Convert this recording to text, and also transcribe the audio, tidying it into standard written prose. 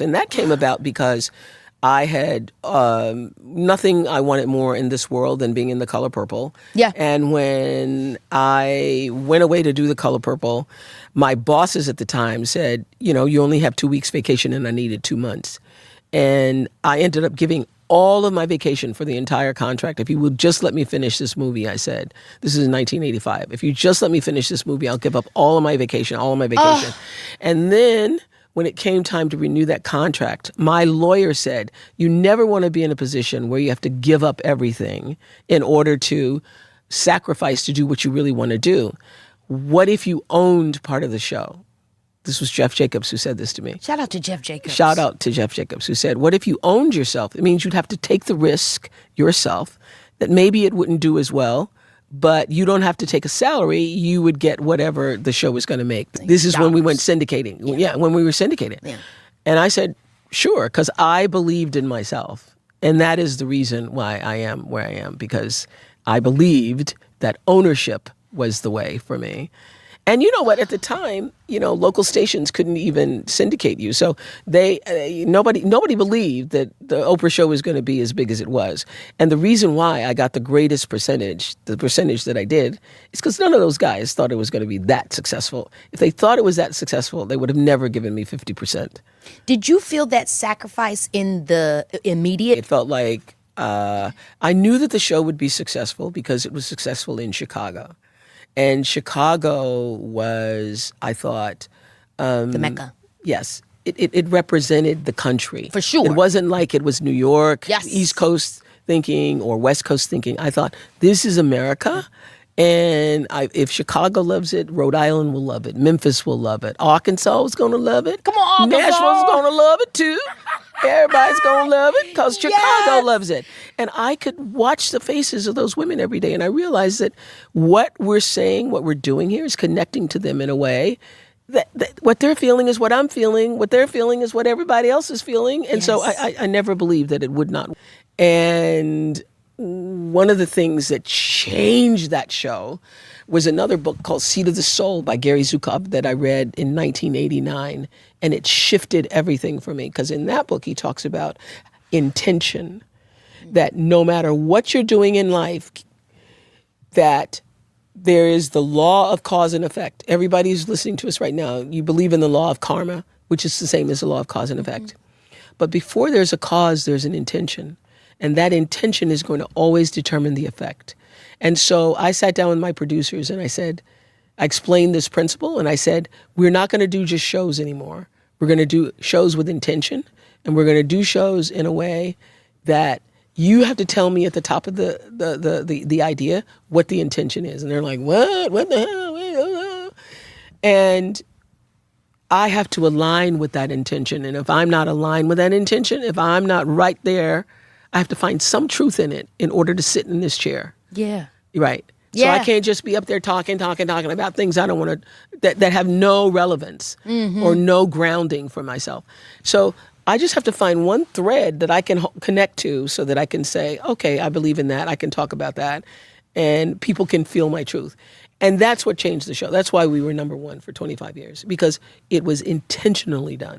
And that came about because I had nothing I wanted more in this world than being in The Color Purple. Yeah. And when I went away to do The Color Purple, my bosses at the time said, you know, you only have 2 weeks vacation, and I needed 2 months. And I ended up giving all of my vacation for the entire contract. If you will just let me finish this movie, I said, this is in 1985. If you just let me finish this movie, I'll give up all of my vacation. And then when it came time to renew that contract, my lawyer said, you never want to be in a position where you have to give up everything in order to sacrifice to do what you really want to do. What if you owned part of the show? This was Jeff Jacobs who said this to me. Shout out to Jeff Jacobs. Shout out to Jeff Jacobs, who said, what if you owned yourself? It means you'd have to take the risk yourself that maybe it wouldn't do as well, but you don't have to take a salary. You would get whatever the show was going to make. This is when we went syndicating. Yeah, when we were syndicating. Yeah. And I said, sure, because I believed in myself. And that is the reason why I am where I am, because I believed that ownership was the way for me. And you know what? At the time, you know, local stations couldn't even syndicate you. So nobody believed that the Oprah show was going to be as big as it was. And the reason why I got the greatest percentage, the percentage that I did, is because none of those guys thought it was going to be that successful. If they thought it was that successful, they would have never given me 50%. Did you feel that sacrifice in the immediate? It felt like I knew that the show would be successful because it was successful in Chicago. And Chicago was, I thought... the Mecca. Yes. It represented the country. For sure. It wasn't like it was New York, yes, East Coast thinking or West Coast thinking. I thought, this is America. And if Chicago loves it, Rhode Island will love it. Memphis will love it. Arkansas is going to love it. Come on, Arkansas. Nashville's going to love it too. Everybody's going to love it because Chicago loves it. And I could watch the faces of those women every day. And I realized that what we're saying, what we're doing here is connecting to them in a way that what they're feeling is what I'm feeling. What they're feeling is what everybody else is feeling. And so I never believed that it would not. And one of the things that changed that show was another book called Seed of the Soul by Gary Zukov that I read in 1989. And it shifted everything for me, because in that book he talks about intention, that no matter what you're doing in life, that there is the law of cause and effect. Everybody who's listening to us right now, you believe in the law of karma, which is the same as the law of cause and effect. But before there's a cause, there's an intention. And that intention is going to always determine the effect. And so I sat down with my producers and I said, I explained this principle and I said, we're not going to do just shows anymore. We're going to do shows with intention, and we're going to do shows in a way that you have to tell me at the top of the idea what the intention is. And they're like, what? What the hell? And I have to align with that intention. And if I'm not aligned with that intention, if I'm not right there, I have to find some truth in it in order to sit in this chair. Yeah. Right. Yeah. So I can't just be up there talking about things I don't want to, that have no relevance or no grounding for myself. So I just have to find one thread that I can connect to so that I can say, okay, I believe in that. I can talk about that. And people can feel my truth. And that's what changed the show. That's why we were #1 for 25 years, because it was intentionally done.